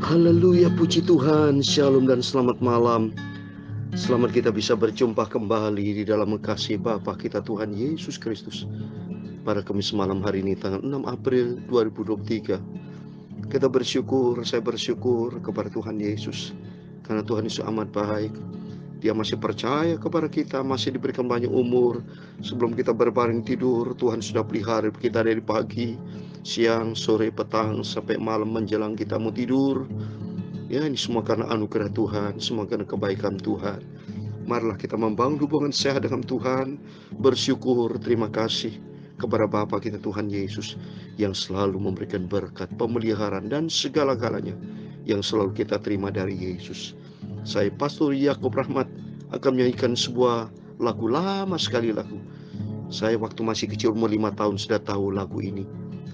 Haleluya, puji Tuhan, shalom dan selamat malam. Selamat kita bisa berjumpa kembali di dalam mengasihi Bapa kita Tuhan Yesus Kristus pada Kamis malam hari ini tanggal 6 April 2023. Saya bersyukur kepada Tuhan Yesus karena Tuhan Yesus amat baik. Dia masih percaya kepada kita, masih diberikan banyak umur. Sebelum kita berbaring tidur, Tuhan sudah pelihara kita dari pagi, siang, sore, petang, sampai malam menjelang kita mau tidur. Ya, ini semua karena anugerah Tuhan, semua karena kebaikan Tuhan. Marilah kita membangun hubungan sehat dengan Tuhan, bersyukur, terima kasih kepada Bapa kita Tuhan Yesus yang selalu memberikan berkat, pemeliharaan, dan segala-galanya yang selalu kita terima dari Yesus. Saya Pastor Yakub Rahmat akan menyanyikan sebuah lagu lama sekali lagu. Saya waktu masih kecil umur 5 tahun sudah tahu lagu ini.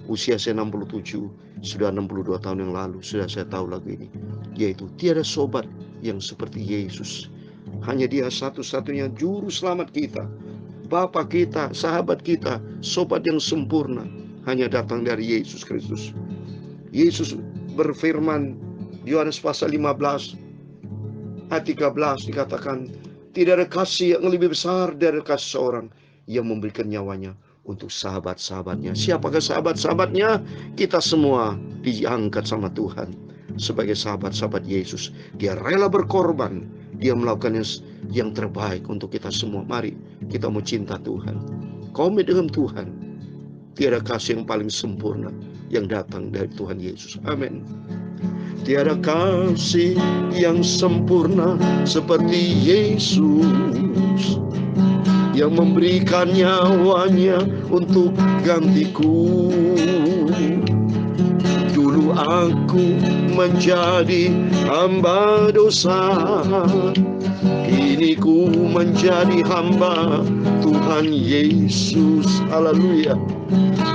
Usia saya 67, sudah 62 tahun yang lalu sudah saya tahu lagu ini. Yaitu tiada sobat yang seperti Yesus. Hanya Dia satu-satunya juru selamat kita, Bapa kita, sahabat kita, sobat yang sempurna hanya datang dari Yesus Kristus. Yesus berfirman di Yohanes pasal 15 ayat 13 dikatakan, tidak ada kasih yang lebih besar dari kasih seorang yang memberikan nyawanya untuk sahabat-sahabatnya. Siapakah sahabat-sahabatnya? Kita semua diangkat sama Tuhan sebagai sahabat-sahabat Yesus. Dia rela berkorban, Dia melakukan yang terbaik untuk kita semua. Mari kita mau cinta Tuhan, komit dengan Tuhan. Tiada kasih yang paling sempurna yang datang dari Tuhan Yesus. Amin. Tiada kasih yang sempurna seperti Yesus yang memberikan nyawanya untuk gantiku. Dulu aku menjadi hamba dosa, kini ku menjadi hamba Tuhan Yesus. Haleluya.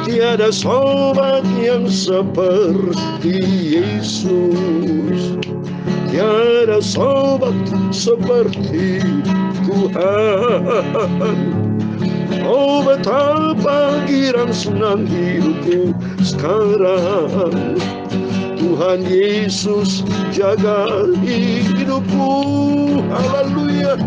Tiada sobat yang seperti Yesus, tiada sobat seperti Tuhan. Oh, betapa girang senang hidupku sekarang. Tuhan Yesus jaga hidupku. Haleluya.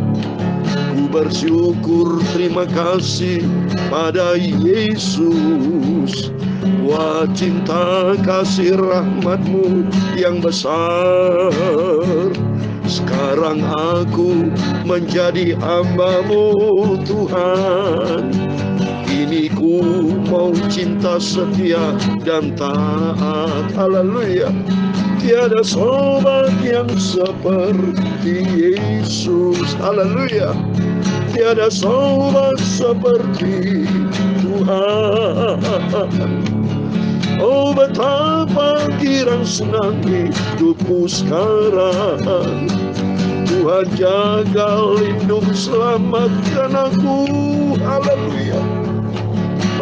Ku bersyukur, terima kasih pada Yesus. Wah, cinta kasih rahmat-Mu yang besar. Sekarang aku menjadi hamba-Mu Tuhan. Kini ku mau cinta setia dan taat. Haleluya. Tiada sobat yang seperti Yesus. Haleluya. Tiada sobat seperti Tuhan. Oh, betapa girang senang hidupku sekarang. Tuhan jaga, lindung, selamatkan aku. Haleluya.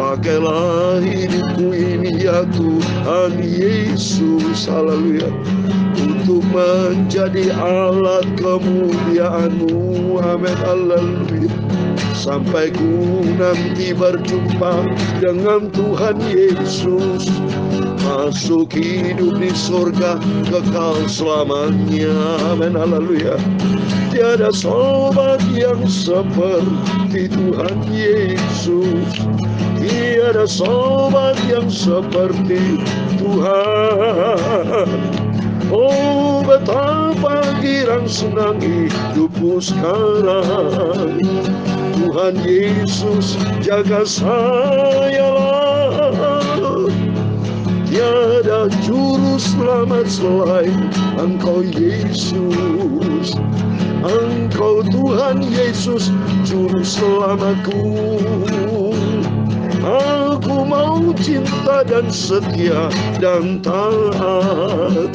Pakailah hidupku ini ya Tuhan Yesus. Haleluya. Untuk menjadi alat kemuliaan-Mu. Amin. Haleluya. Sampai ku nanti berjumpa dengan Tuhan Yesus, masuk hidup di surga kekal selamanya. Amin. Haleluya. Tiada sobat yang seperti Tuhan Yesus, tiada sobat yang seperti Tuhan. Oh, betapa girang senang hidupku sekarang. Tuhan Yesus jaga saya lah. Tiada juru selamat selain Engkau Yesus. Engkau Tuhan Yesus juru selamatku. Aku mau cinta dan setia dan taat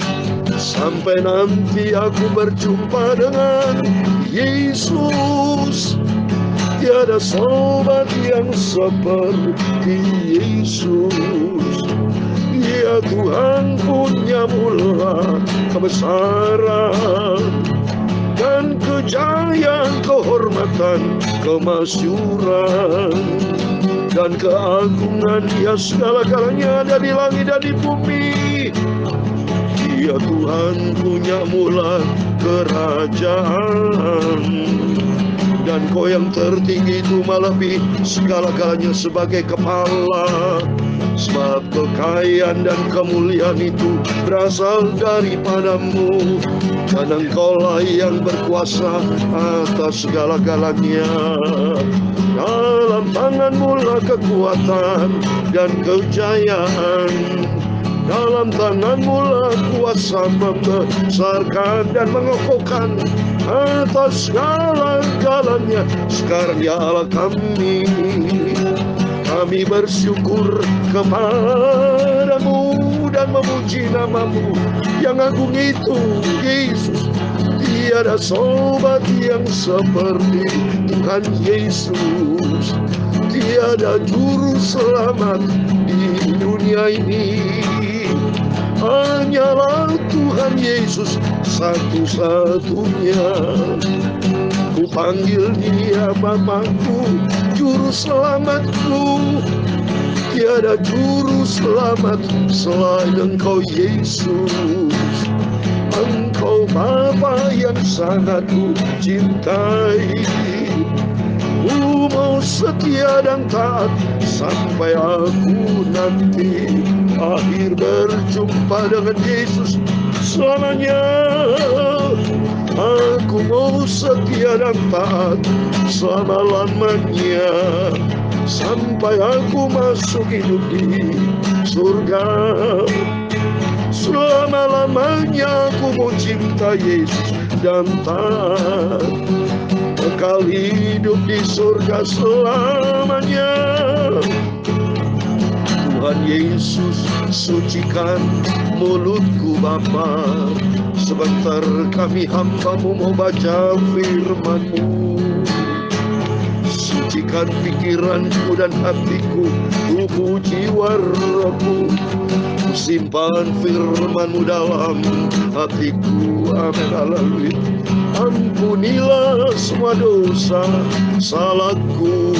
sampai nanti aku berjumpa dengan Yesus. Tiada sobat yang seperti Yesus. Ya Tuhan, punya mula kebesaran dan kejayaan, kehormatan, kemasyuran dan keagungan. Ya segala-galanya ada di langit dan di bumi. Ya Tuhan, punya mula kerajaan, dan Kau yang tertinggi itu melebihi segala-galanya sebagai kepala. Sebab kekayaan dan kemuliaan itu berasal daripada-Mu, dan Engkau-lah yang berkuasa atas segala-galanya. Dalam tangan-Mu lah kekuatan dan kejayaan. Dalam tangan-Mu lah kuasa membesarkan dan mengokohkan atas segala-galanya. Sekarang ya Allah kami bersyukur kepada-Mu dan memuji nama-Mu yang agung itu, Yesus. Tiada sobat yang seperti Tuhan Yesus. Tiada juru selamat di dunia ini. Hanyalah Tuhan Yesus satu-satunya. Ku panggil Dia Bapakku, juru selamatku. Tiada juru selamat selain Engkau Yesus. Engkau Bapa yang sangat ku cintai. Ku mau setia dan taat sampai aku nanti akhir berjumpa dengan Yesus selamanya. Aku mau setia dan taat selama-lamanya sampai aku masuk hidup di surga. Selama-lamanya aku mau cinta Yesus dan taat, kekal hidup di surga selamanya. Tuhan Yesus, sucikan mulutku Bapa. Sebentar kami hamba-Mu mau baca firman-Mu. Sucikan pikiranku dan hatiku, tubuh jiwa rohku. Simpan firman-Mu dalam hatiku. Amin. Haleluya. Ampunilah semua dosa salahku.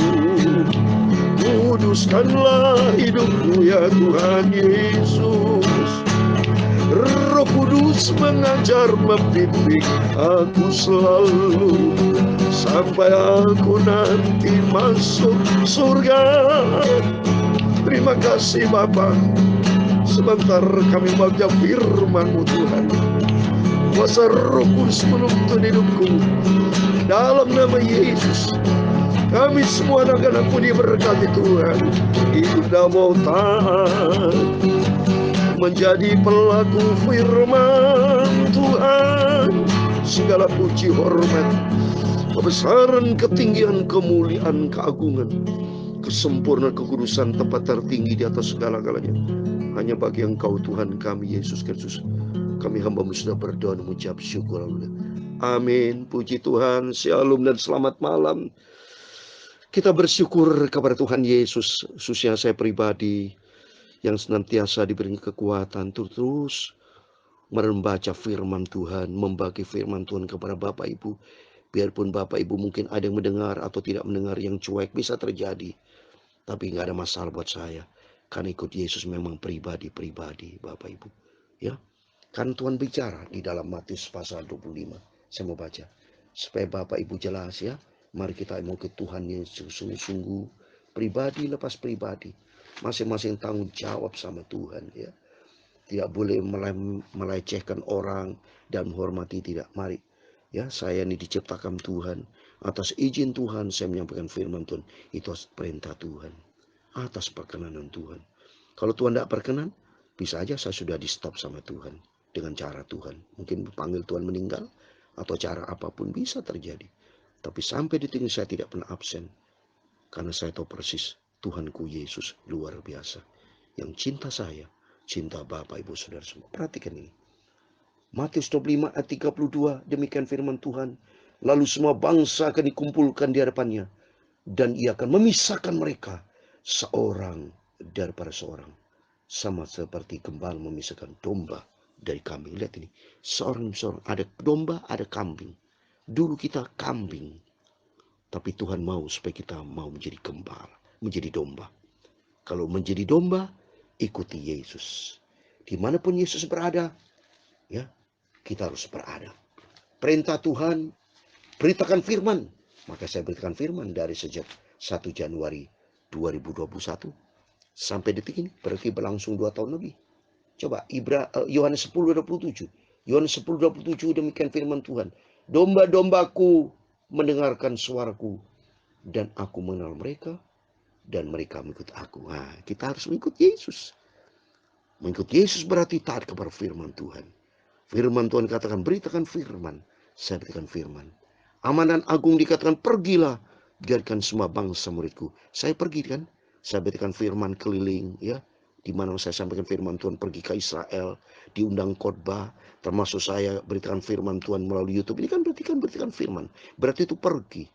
Kuduskanlah hidupku ya Tuhan Yesus. Roh Kudus mengajar membimbing aku selalu sampai aku nanti masuk surga. Terima kasih Bapa. Sebentar kami baca firman-Mu Tuhan. Kuasa Roh Kudus menuntun hidupku. Dalam nama Yesus, kami semua anak-anak-Mu diberkati Tuhan. Kita mau taat menjadi pelaku firman Tuhan. Segala puji, hormat, kebesaran, ketinggian, kemuliaan, keagungan, kesempurnaan, kekudusan tempat tertinggi di atas segala-galanya hanya bagi Engkau Tuhan kami Yesus Kristus. Kami hamba-Mu sudah berdoa dan mengucap syukur. Amin. Puji Tuhan. Shalom dan selamat malam. Kita bersyukur kepada Tuhan Yesus, khususnya saya pribadi yang senantiasa diberi kekuatan terus membaca firman Tuhan, membagi firman Tuhan kepada Bapak Ibu. Biarpun Bapak Ibu mungkin ada yang mendengar atau tidak mendengar, yang cuek bisa terjadi. Tapi nggak ada masalah buat saya. Karena ikut Yesus memang pribadi Bapak Ibu. Ya, kan Tuhan bicara di dalam Matius pasal 25. Saya mau baca supaya Bapak Ibu jelas ya. Mari kita mau ke Tuhan Yesus sungguh-sungguh, pribadi lepas pribadi, masing-masing tanggung jawab sama Tuhan ya. Tidak boleh melecehkan orang dan menghormati, tidak. Mari ya, saya ini diciptakan Tuhan, atas izin Tuhan saya menyampaikan firman Tuhan. Itu perintah Tuhan, atas perkenanan Tuhan. Kalau Tuhan tidak perkenan, bisa aja saya sudah di stop sama Tuhan dengan cara Tuhan. Mungkin panggil Tuhan meninggal atau cara apapun bisa terjadi. Tapi sampai detik ini saya tidak pernah absen. Karena saya tahu persis Tuhanku Yesus luar biasa. Yang cinta saya, cinta Bapak Ibu Saudara semua. Perhatikan ini. Matius 25 ayat 32, demikian firman Tuhan. Lalu semua bangsa akan dikumpulkan di hadapannya. Dan Ia akan memisahkan mereka seorang daripada seorang. Sama seperti gembala memisahkan domba dari kambing. Lihat ini. Seorang ada domba, ada kambing. Dulu kita kambing. Tapi Tuhan mau supaya kita mau menjadi gembala, menjadi domba. Kalau menjadi domba, ikuti Yesus. Dimanapun Yesus berada, Ya, kita harus beradab. Perintah Tuhan, beritakan firman. Maka saya beritakan firman dari sejak 1 Januari 2021 sampai detik ini. Berarti berlangsung 2 tahun lebih. Coba Yohanes 10:27. Yohanes 10:27 demikian firman Tuhan. Domba-dombaku mendengarkan suaraku dan aku mengenal mereka dan mereka mengikut aku. Nah, kita harus mengikut Yesus. Mengikut Yesus berarti taat kepada firman Tuhan. Firman Tuhan katakan beritakan firman. Saya beritakan firman. Amanat agung dikatakan pergilah, biarkan semua bangsa muridku. Saya pergi kan, saya beritakan firman keliling ya. Di mana saya sampaikan firman Tuhan, pergi ke Israel, diundang khotbah, termasuk saya beritakan firman Tuhan melalui YouTube. Ini kan beritakan firman. Berarti itu pergi.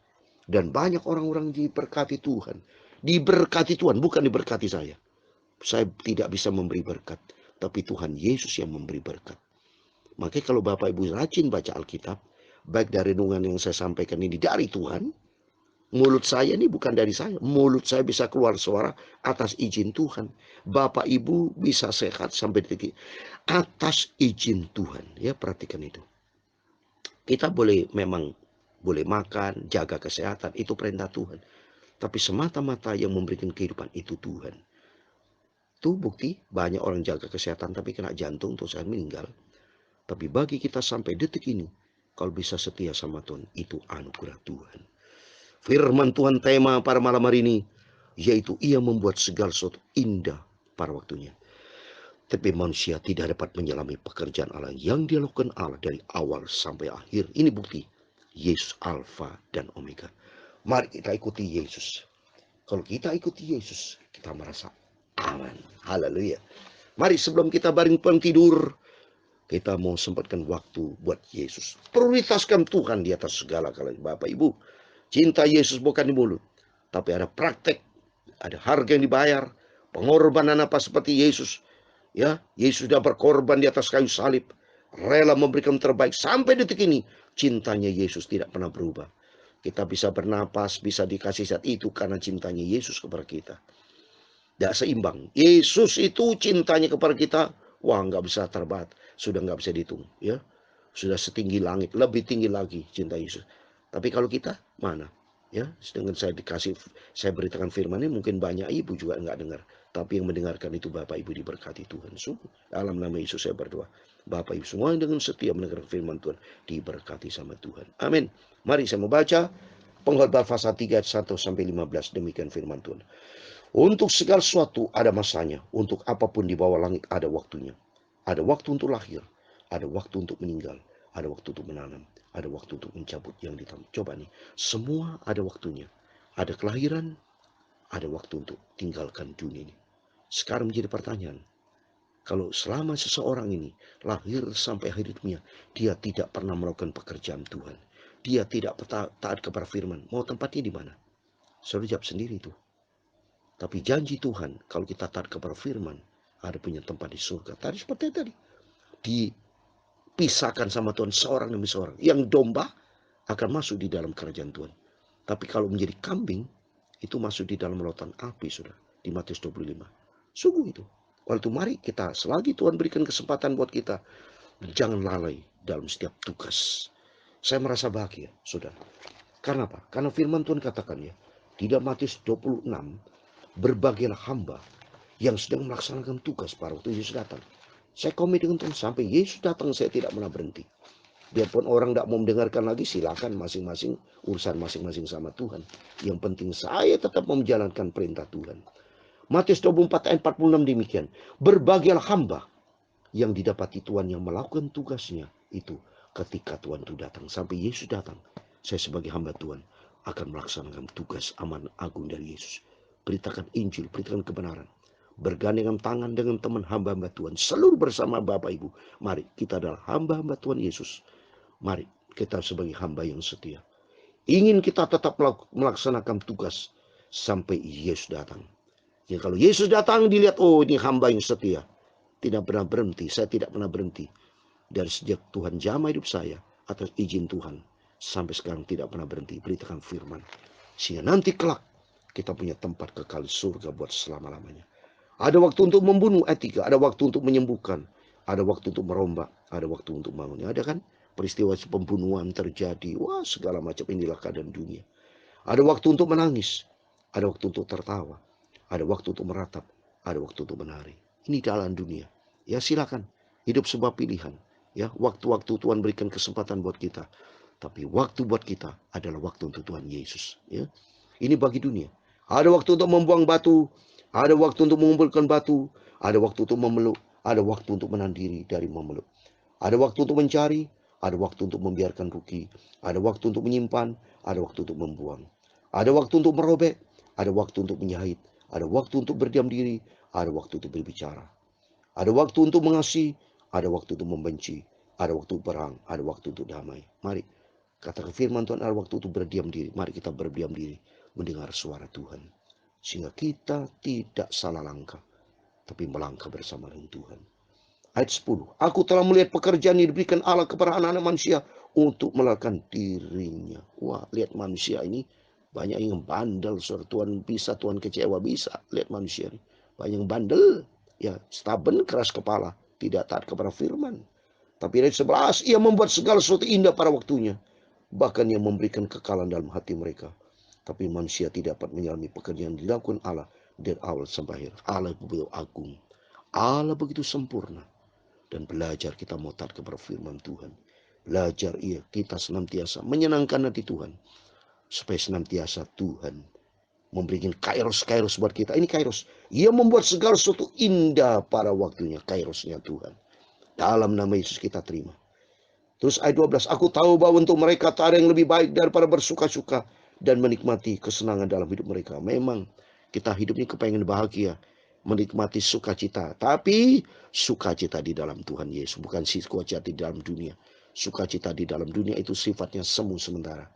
Dan banyak orang-orang diberkati Tuhan. Diberkati Tuhan, bukan diberkati saya. Saya tidak bisa memberi berkat, tapi Tuhan Yesus yang memberi berkat. Makanya kalau Bapak Ibu rajin baca Alkitab, baik dari renungan yang saya sampaikan ini dari Tuhan, mulut saya ini bukan dari saya. Mulut saya bisa keluar suara atas izin Tuhan. Bapak Ibu bisa sehat sampai detik atas izin Tuhan. Ya, perhatikan itu. Kita memang boleh makan, jaga kesehatan, itu perintah Tuhan. Tapi semata-mata yang memberikan kehidupan itu Tuhan. Itu bukti banyak orang jaga kesehatan tapi kena jantung terus meninggal. Tapi bagi kita sampai detik ini, kalau bisa setia sama Tuhan, itu anugerah Tuhan. Firman Tuhan tema pada malam hari ini, yaitu ia membuat segala sesuatu indah pada waktunya. Tapi manusia tidak dapat menyelami pekerjaan Allah yang dilakukan Allah dari awal sampai akhir. Ini bukti, Yesus Alfa dan Omega. Mari kita ikuti Yesus. Kalau kita ikuti Yesus, kita merasa aman. Haleluya. Mari sebelum kita baring tidur, kita mau sempatkan waktu buat Yesus. Prioritaskan Tuhan di atas segala kalian Bapak Ibu. Cinta Yesus bukan di mulut, tapi ada praktek, ada harga yang dibayar, pengorbanan apa seperti Yesus. Ya, Yesus sudah berkorban di atas kayu salib, rela memberikan terbaik sampai detik ini. Cintanya Yesus tidak pernah berubah. Kita bisa bernapas, bisa dikasih saat itu karena cintanya Yesus kepada kita. Tidak seimbang. Yesus itu cintanya kepada kita, wah nggak bisa terbatas. Sudah nggak bisa dihitung, ya. Sudah setinggi langit, lebih tinggi lagi cinta Yesus. Tapi kalau kita mana? Ya, sedangkan saya beritakan firman ini, mungkin banyak ibu juga nggak dengar. Tapi yang mendengarkan itu Bapak Ibu diberkati Tuhan. Sungguh, dalam nama Yesus saya berdoa. Bapak Ibu semua yang dengan setia mendengarkan firman Tuhan diberkati sama Tuhan. Amin. Mari saya membaca Pengkhotbah pasal 3 ayat 1 sampai 15 demikian firman Tuhan. Untuk segala sesuatu ada masanya, untuk apapun di bawah langit ada waktunya. Ada waktu untuk lahir, ada waktu untuk meninggal, ada waktu untuk menanam, ada waktu untuk mencabut yang ditanam. Coba nih, semua ada waktunya. Ada kelahiran, ada waktu untuk tinggalkan dunia ini. Sekarang menjadi pertanyaan, kalau selama seseorang ini lahir sampai akhir hidupnya, dia tidak pernah melakukan pekerjaan Tuhan, dia tidak taat kepada firman, mau tempatnya di mana? Saudara jawab sendiri itu. Tapi janji Tuhan, kalau kita taat kepada firman, ada punya tempat di surga. Tadi seperti tadi. Dipisahkan sama Tuhan seorang demi seorang. Yang domba akan masuk di dalam kerajaan Tuhan. Tapi kalau menjadi kambing, itu masuk di dalam lautan api, sudah. Di Matius 25. Sungguh itu. Waktu mari kita, selagi Tuhan berikan kesempatan buat kita, jangan lalai dalam setiap tugas. Saya merasa bahagia, saudara. Karena apa? Karena firman Tuhan katakan ya, di dalam Matius 26, berbagilah hamba yang sedang melaksanakan tugas pada waktu Yesus datang. Saya komit dengan Tuhan sampai Yesus datang, saya tidak pernah berhenti. Biarpun orang tidak mau mendengarkan lagi, silakan masing-masing urusan masing-masing sama Tuhan. Yang penting saya tetap menjalankan perintah Tuhan. Matius 24 ayat 46 demikian. Berbagilah hamba yang didapati Tuhan yang melakukan tugasnya itu ketika Tuhan itu datang. Sampai Yesus datang, saya sebagai hamba Tuhan akan melaksanakan tugas amanat agung dari Yesus. Beritakan Injil, beritakan kebenaran. Bergandengan tangan dengan teman hamba-hamba Tuhan. Seluruh bersama Bapak Ibu. Mari kita adalah hamba-hamba Tuhan Yesus. Mari kita sebagai hamba yang setia. Ingin kita tetap melaksanakan tugas sampai Yesus datang. Ya, kalau Yesus datang dilihat, oh ini hamba yang setia. Tidak pernah berhenti, saya tidak pernah berhenti. Dari sejak Tuhan jamah hidup saya atas izin Tuhan. Sampai sekarang tidak pernah berhenti. Beritakan firman. Sehingga nanti kelak kita punya tempat kekal surga buat selama-lamanya. Ada waktu untuk membunuh, ayat 3. Ada waktu untuk menyembuhkan. Ada waktu untuk merombak, ada waktu untuk bangun. Ada kan peristiwa pembunuhan terjadi. Wah, segala macam, inilah keadaan dunia. Ada waktu untuk menangis, ada waktu untuk tertawa, ada waktu untuk meratap, ada waktu untuk menari. Ini jalan dunia. Ya silakan, hidup sebuah pilihan. Ya, waktu-waktu Tuhan berikan kesempatan buat kita. Tapi waktu buat kita adalah waktu untuk Tuhan Yesus. Ya, ini bagi dunia. Ada waktu untuk membuang batu, ada waktu untuk mengumpulkan batu, ada waktu untuk memeluk, ada waktu untuk menahan diri dari memeluk. Ada waktu untuk mencari, ada waktu untuk membiarkan rugi, ada waktu untuk menyimpan, ada waktu untuk membuang. Ada waktu untuk merobek, ada waktu untuk menyahit, ada waktu untuk berdiam diri, ada waktu untuk berbicara. Ada waktu untuk mengasihi, ada waktu untuk membenci, ada waktu untuk perang, ada waktu untuk damai. Mari, katakan firman Tuhan, ada waktu untuk berdiam diri. Mari kita berdiam diri, mendengar suara Tuhan. Sehingga kita tidak salah langkah, tapi melangkah bersama dengan Tuhan. Ayat 10. Aku telah melihat pekerjaan yang diberikan Allah kepada anak-anak manusia untuk melakukan dirinya. Wah, lihat manusia ini. Banyak yang bandel. Tuhan bisa, Tuhan kecewa bisa. Lihat manusia ini. Banyak yang bandel. Ya, stubborn, keras kepala. Tidak taat kepada firman. Tapi ayat 11. Ia membuat segala sesuatu indah pada waktunya. Bahkan ia memberikan kekalan dalam hati mereka. Tapi manusia tidak dapat menyelami pekerjaan yang dilakukan Allah dari awal sampai akhir. Allah begitu agung. Allah begitu sempurna. Dan belajar kita mau taat kepada firman Tuhan. Belajar kita senantiasa menyenangkan hati Tuhan. Supaya senantiasa Tuhan memberikan kairos buat kita. Ini kairos. Ia membuat segala sesuatu indah pada waktunya. Kairosnya Tuhan. Dalam nama Yesus kita terima. Terus ayat 12. Aku tahu bahwa untuk mereka tak ada yang lebih baik daripada bersuka-suka dan menikmati kesenangan dalam hidup mereka. Memang kita hidup ini kepengen bahagia. Menikmati sukacita. Tapi sukacita di dalam Tuhan Yesus. Bukan sukacita di dalam dunia. Sukacita di dalam dunia itu sifatnya semu sementara.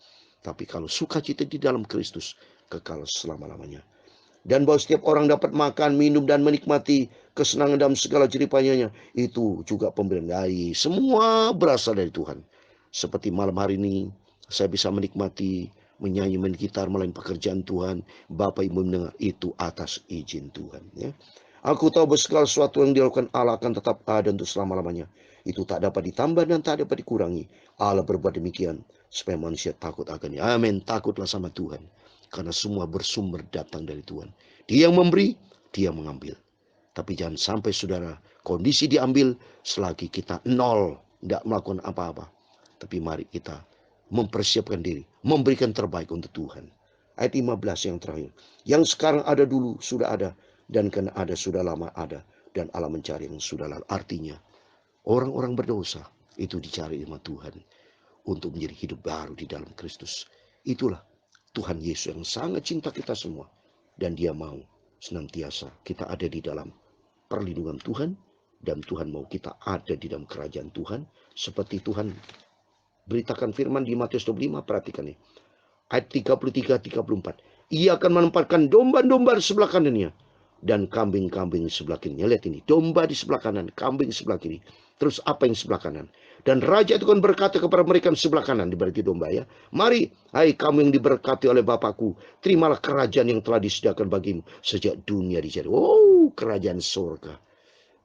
Tapi kalau sukacita di dalam Kristus, kekal selama-lamanya. Dan bahwa setiap orang dapat makan, minum, dan menikmati kesenangan dalam segala jeripayanya. Itu juga pemberian dari semua berasal dari Tuhan. Seperti malam hari ini, saya bisa menikmati, menyanyi, main gitar, melain pekerjaan Tuhan. Bapak Ibu mendengar, itu atas izin Tuhan. Ya. Aku tahu bahwa segala sesuatu yang dilakukan Allah akan tetap ada untuk selama-lamanya. Itu tak dapat ditambah dan tak dapat dikurangi. Allah berbuat demikian supaya manusia takut akannya. Amin. Takutlah sama Tuhan. Karena semua bersumber datang dari Tuhan. Dia yang memberi, dia mengambil. Tapi jangan sampai saudara kondisi diambil selagi kita nol. Tidak melakukan apa-apa. Tapi mari kita mempersiapkan diri. Memberikan terbaik untuk Tuhan. Ayat 15 yang terakhir. Yang sekarang ada dulu sudah ada. Dan karena ada sudah lama ada. Dan Allah mencari yang sudah lalu. Artinya orang-orang berdosa itu dicari sama Tuhan. Untuk menjadi hidup baru di dalam Kristus. Itulah Tuhan Yesus yang sangat cinta kita semua. Dan dia mau senantiasa kita ada di dalam perlindungan Tuhan. Dan Tuhan mau kita ada di dalam kerajaan Tuhan. Seperti Tuhan beritakan firman di Matius 25. Perhatikan nih. Ayat 33-34. Ia akan menempatkan domba-domba di sebelah kanannya. Dan kambing-kambing di sebelah kirinya. Lihat ini. Domba di sebelah kanan. Kambing di sebelah kiri. Terus apa yang sebelah kanan? Dan raja itu kan berkata kepada mereka di sebelah kanan, berarti domba ya. Mari, hai kamu yang diberkati oleh Bapakku, terimalah kerajaan yang telah disediakan bagimu sejak dunia dicari. Oh, kerajaan surga.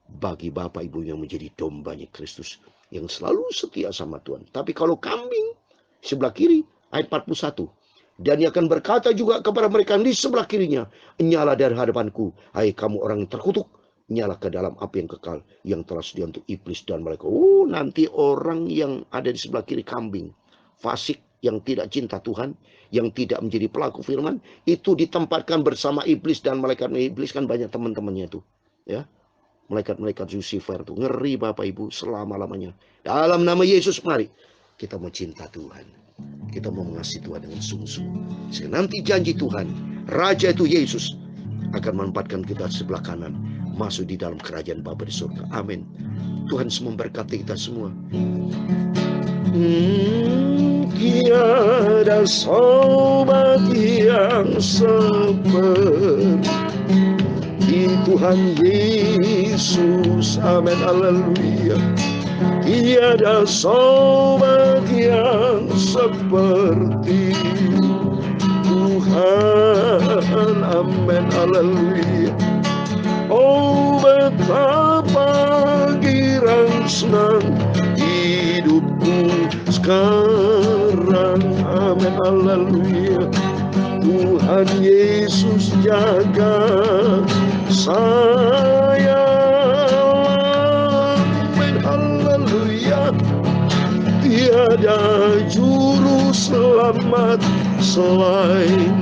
Bagi Bapak Ibu yang menjadi dombanya Kristus. Yang selalu setia sama Tuhan. Tapi kalau kambing, sebelah kiri, ayat 41. Dan ia akan berkata juga kepada mereka di sebelah kirinya, nyala dari hadapanku, hai kamu orang yang terkutuk. Nyala ke dalam api yang kekal yang telah sedia untuk iblis dan mereka. Oh, nanti orang yang ada di sebelah kiri kambing, fasik yang tidak cinta Tuhan, yang tidak menjadi pelaku firman, itu ditempatkan bersama iblis dan malaikat. Iblis kan banyak teman-temannya itu, ya. Malaikat-malaikat Lucifer tuh ngeri Bapak Ibu selama-lamanya. Dalam nama Yesus mari kita mau cinta Tuhan. Kita mau mengasihi Tuhan dengan sungguh-sungguh. Sehingga nanti janji Tuhan, Raja itu Yesus akan menempatkan kita sebelah kanan, masuk di dalam kerajaan Bapa di surga. Amin. Tuhan memberkati kita semua. Tiada sobat yang seperti Tuhan Yesus. Amin. Haleluya. Tiada sobat yang seperti Tuhan. Amin. Haleluya. Oh, betapa senang hidupku sekarang. Amin, haleluya. Tuhan Yesus jaga saya. Amin, haleluya. Tiada juru selamat selain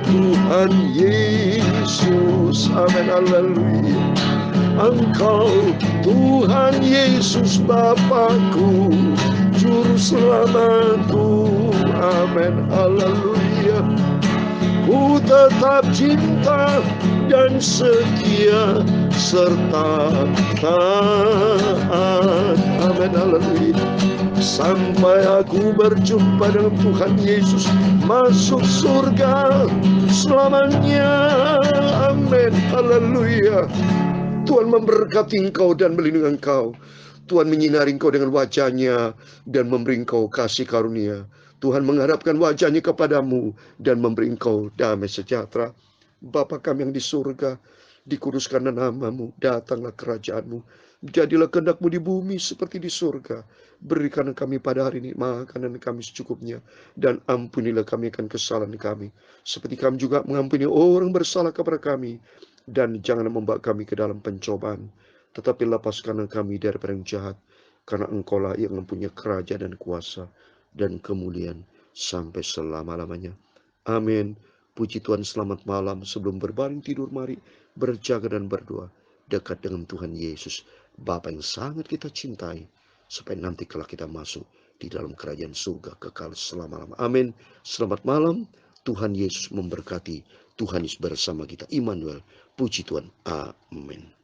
Tuhan Yesus. Amin, haleluya. Engkau Tuhan Yesus Bapakku, juru selamatku. Amin, haleluya. Ku tetap cinta dan setia serta taat. Amin, haleluya. Sampai aku berjumpa dengan Tuhan Yesus, masuk surga selamanya. Amin, haleluya. Tuhan memberkati engkau dan melindungi engkau. Tuhan menyinari engkau dengan wajah-Nya dan memberi engkau kasih karunia. Tuhan menghadapkan wajah-Nya kepadamu dan memberi engkau damai sejahtera. Bapa kami yang di surga, dikuduskanlah namamu, datanglah kerajaan-Mu. Jadilah kehendak-Mu di bumi seperti di surga. Berikan kami pada hari ini makanan kami secukupnya, dan ampunilah kami akan kesalahan kami, seperti kami juga mengampuni orang bersalah kepada kami. Dan jangan membawa kami ke dalam pencobaan, tetapi lepaskanlah kami daripada yang jahat, karena Engkaulah yang mempunyai kerajaan dan kuasa dan kemuliaan sampai selama-lamanya. Amin. Puji Tuhan, selamat malam. Sebelum berbaring tidur, mari berjaga dan berdoa dekat dengan Tuhan Yesus, Bapa yang sangat kita cintai, supaya nanti kalau kita masuk di dalam kerajaan surga kekal selama-lama. Amin. Selamat malam. Tuhan Yesus memberkati. Tuhan Yesus bersama kita. Immanuel. Puji Tuhan. Amin.